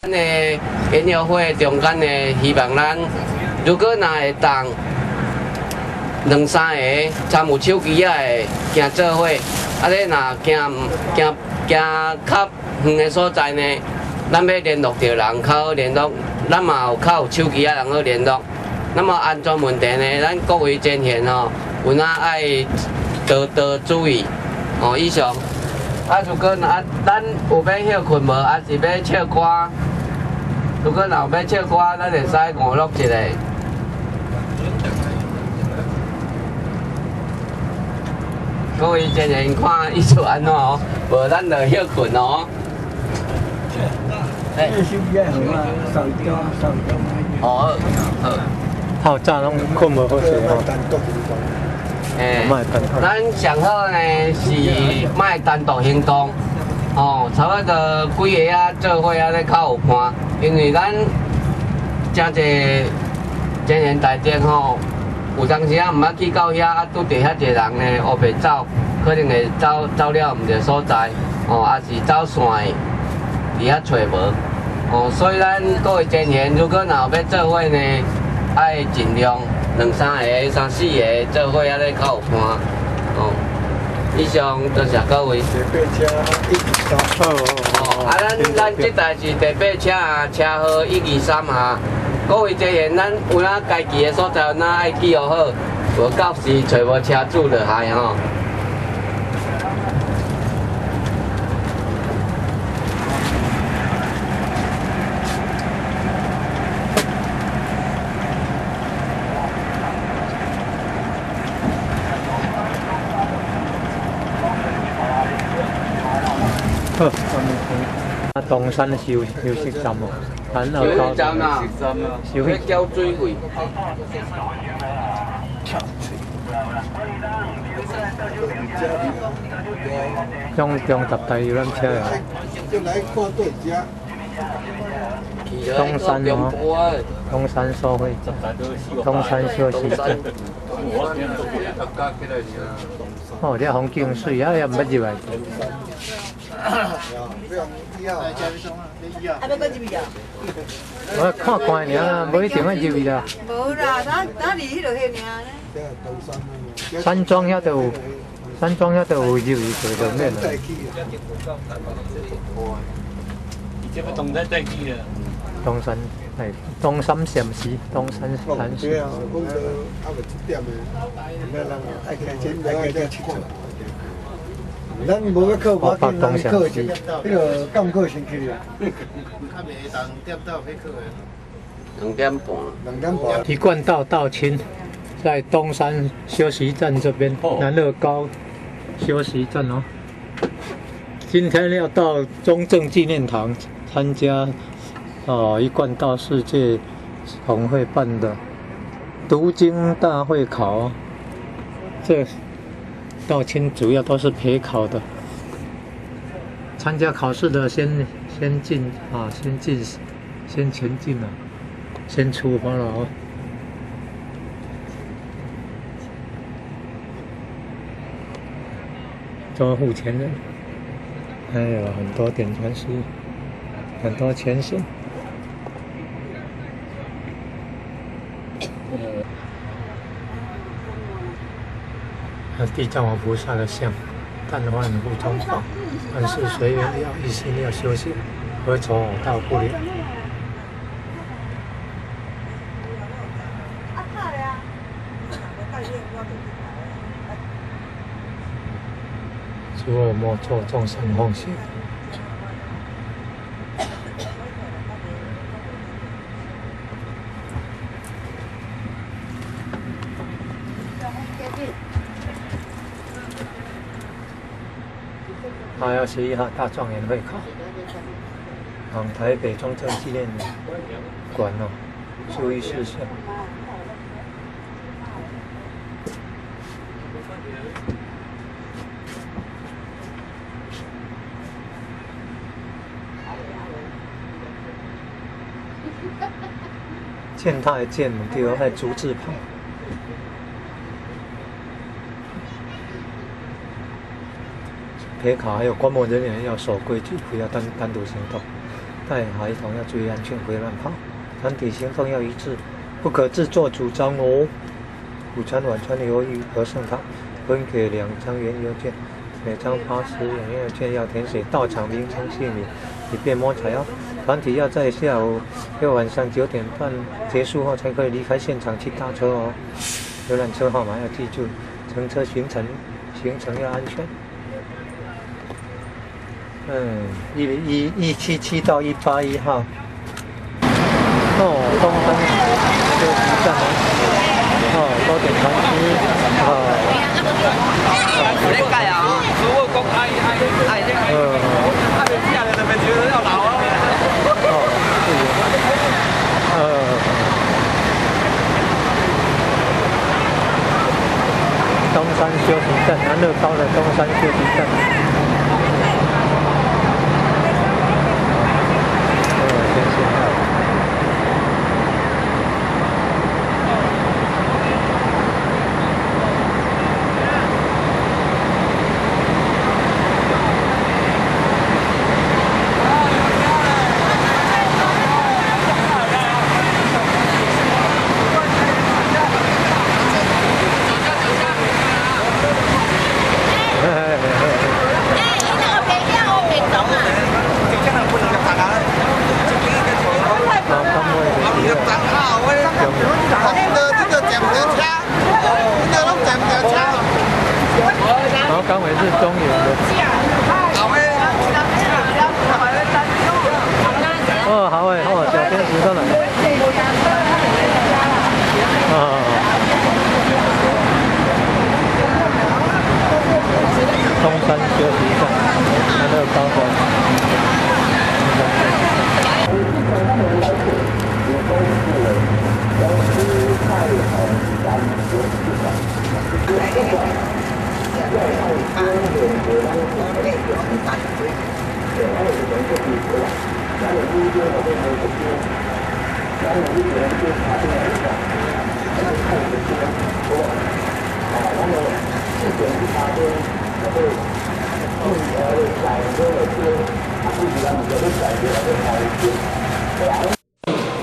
咱的研讨会中间呢，希望咱如果若会当两三个参有手机仔的行做伙，咧若行较远的所在呢，咱要联络着人，较好联络。咱嘛有较有手机仔人好联络。那么安全问题呢，咱各位前线吼，有哪爱多注意哦。以上。如果咱有要休困无，还是要唱歌？如果若有要唱歌，咱会使娱乐一下。各位前线看意思安怎哦？无咱就休困哦。哦，好早拢困无好势哦。咱上好呢是卖单独行动，哦，差不多几个啊做伙啊咧较有伴，因为咱真侪前线台顶吼，有当时啊毋捌去到遐，拄着遐侪人呢，乌白走，可能会走了毋着所在，哦，也是走线的，伫遐找无，哦，所以咱各位前线如果若有要做伙呢，爱尽量。两三个、三四个做伙啊咧较有伴，哦。以上多谢各位。第8车哦，咱这台是第8车啊，车号123下。各位前线，咱有哪家己的所在，有哪爱记号好，无到时找无车主就害吼。好，东山休息站哦，咱后休息站啊，休息交水费。中10台游览车啊。就来看对家。东山哦，东山收费，东山休息站。哦，这风景水啊，也毋捌入来。我看看尔，无一定要入去啦。无啦，咱离迄落迄尔。山庄遐都有，山庄遐都有入去就免了。东山系东山禅师，东山禅师。对啊，讲到啊未7点的，咱人爱开车爱开车去看。咱无要靠我见咱靠是迄个港口先去啊。较袂当点到要去的。2点半。2点半。一贯道道清，在东山休息站这边，南乐高休息站哦。今天要到中正纪念堂参加一贯道世界红会办的读经大会考哦。这道清主要都是陪考的，参加考试的先进啊，先前进了，先出发了哦。都付钱的，还有很多点传师，很多前线。地藏王菩萨的像，但愿护中宝，万事随缘了，一心要修行，何愁到不了？诸恶莫作，众生奉行。8月11号大状元会考，台北中正纪念馆哦，注意事项。践踏的践，对哦，还竹字旁。陪考还有观摩人员要守规矩，不要单独行动。带孩童要注意安全，不要乱跑。团体行动要一致，不可自作主张哦。午餐、晚餐由于和盛堂分给2张原邮件，每张80元原邮件要填写到场名称姓名，以便摸彩哦。团体要在下午6晚上9点半结束后才可以离开现场去搭车哦。游览车号码要记住，乘车行程要安全。177到181号。东山休息站高点船只东山休息站，南乐高的东山休息站。先生。刚回是中原的。好诶，小天使都来。东山休息站，南乐高官。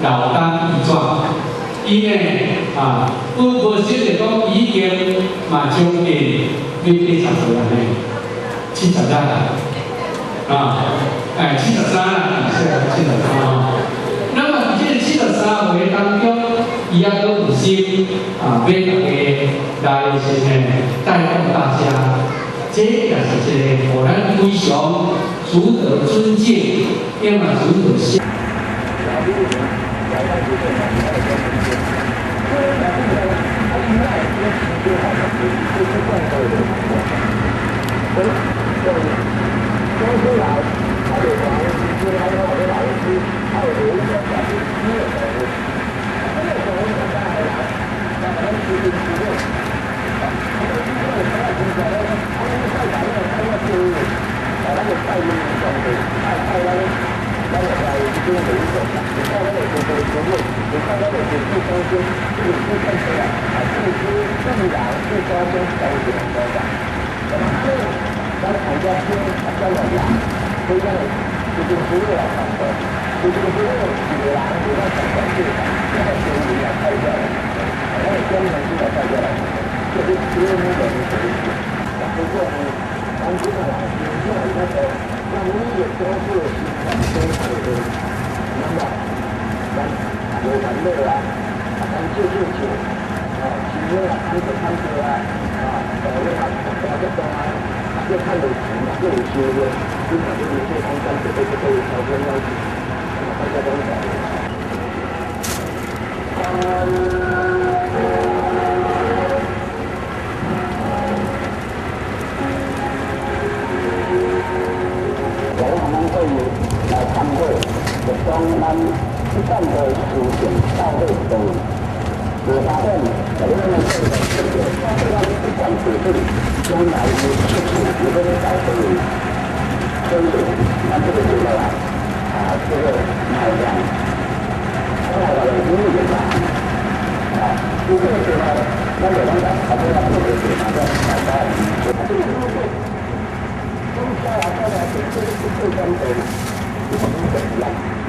老当益壮，因为无小姐讲已经将近你80岁安尼，70啦，73啦，73。那么这73岁当中，伊也都有心要大家来带动大家，这也是一个互咱非常值得尊敬，也嘛值得信。Hãy subscribe cho kênh Ghiền Mì Gõ để không bỏ lỡ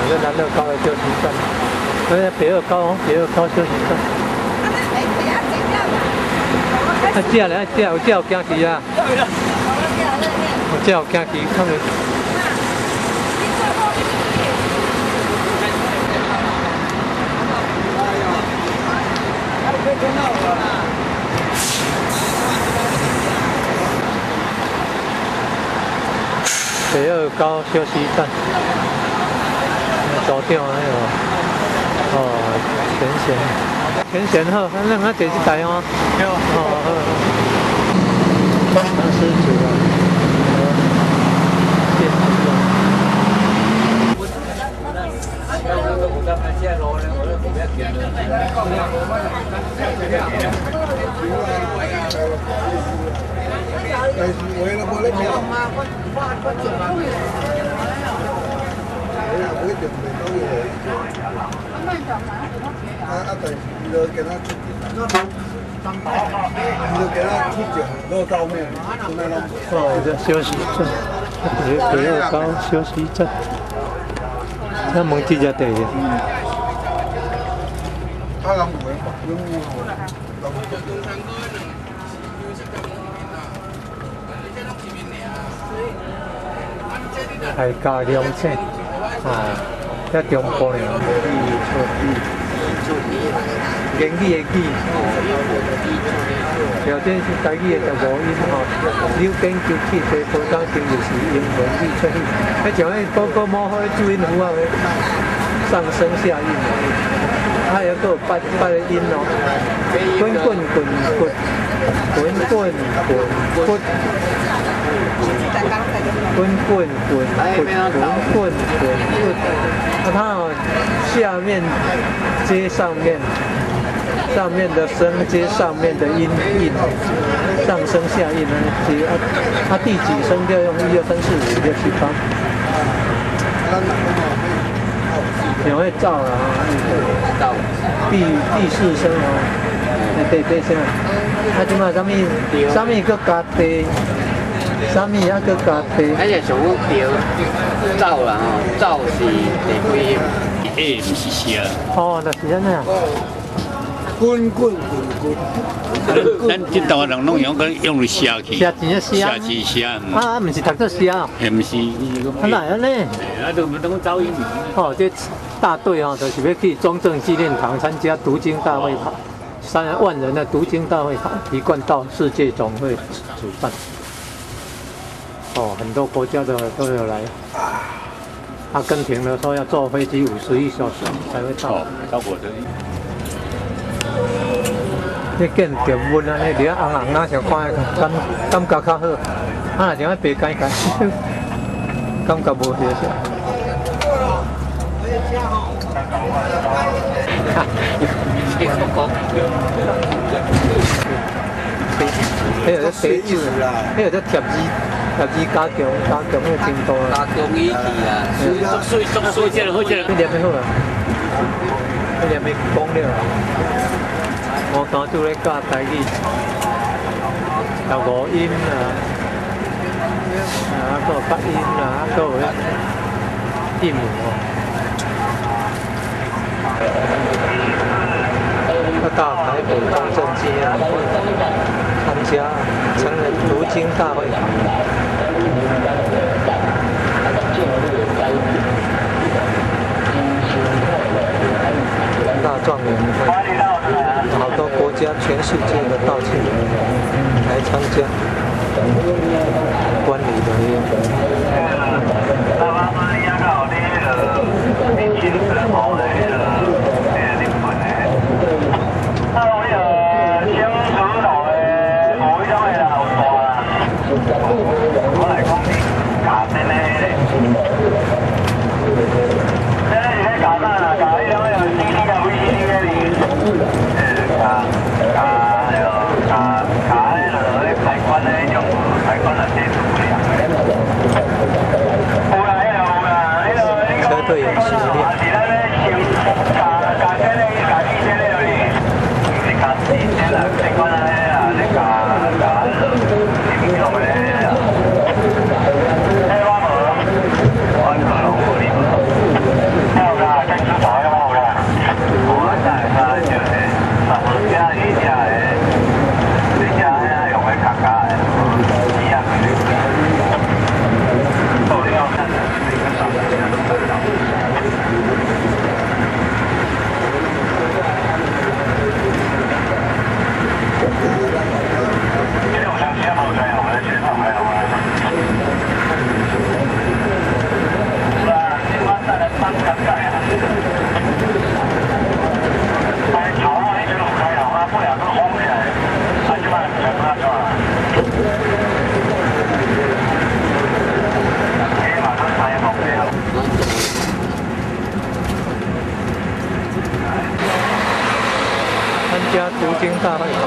这南乐高的休息站，北二高休息站。啊，有惊奇啊！有惊奇，看没？北二高休息站，早掉那个全贤好，咱咱坐一台哦。好。当时主啊，电池啊。为了我的票。对，你就给他出酒，肉燥面，这休息站，北二高休息站，咱问这只地的。海家良菜，在中部呢。英语的语，条件是台语的15音吼，有研究起最高当时就是英文语出去，像迄个高模糊的注音符号的上升下韵，还有个八个音哦，滚，滚，它下面接上面。上面的声接上面的音，上升下韵呢接它第几声就用1、2、3、4、5、6、7、8。你会照了啊？第4声哦，对声。啊，即马啥物搁加地，啥物还搁加地？而且上调照啦吼，照是第几音？不是写。哦，就是安尼啊。滚滚。咱这道人拢用来写去，写钱写写钱写。啊，唔是读册写哦。唔是，啊哪样呢？啊，都走音。哦，这大队哦，就是要去中正纪念堂参加读经大会考，3万人的读经大会考，一贯道世界总会主办。哦，很多国家的都有来。阿根廷的说要坐飞机51小时才会到。到火车。你见着温啊，你伫啊红红啊，想看感觉较好。啊，像啊白干干，感觉无好势。迄个在酒，迄个在贴字加强迄个程度啦。加强语气啊，水这好这。你念得好啊？你念要讲了。我当初咧教台语，有五音啦，还有发音啦，还有韵母哦。要到台北中正纪念堂参加成人读经大会。大状元会，好多国家、全世界的道歉来参加观礼车队演习练。参加读经大会考。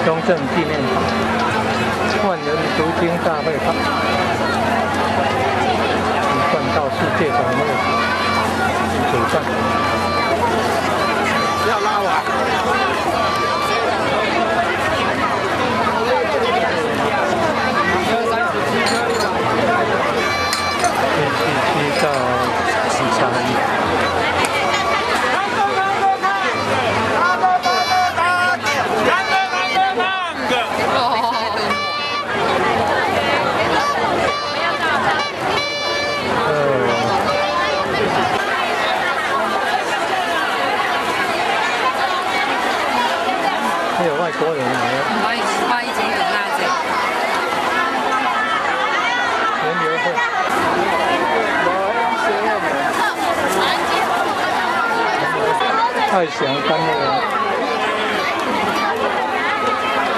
中正纪念堂万人读经大会考，一贯道世界总会主办。不要拉我。7到13。还有外国人来了。我以前有那这。联流会。爱祥干那个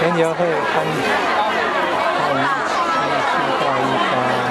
联流会看7到18。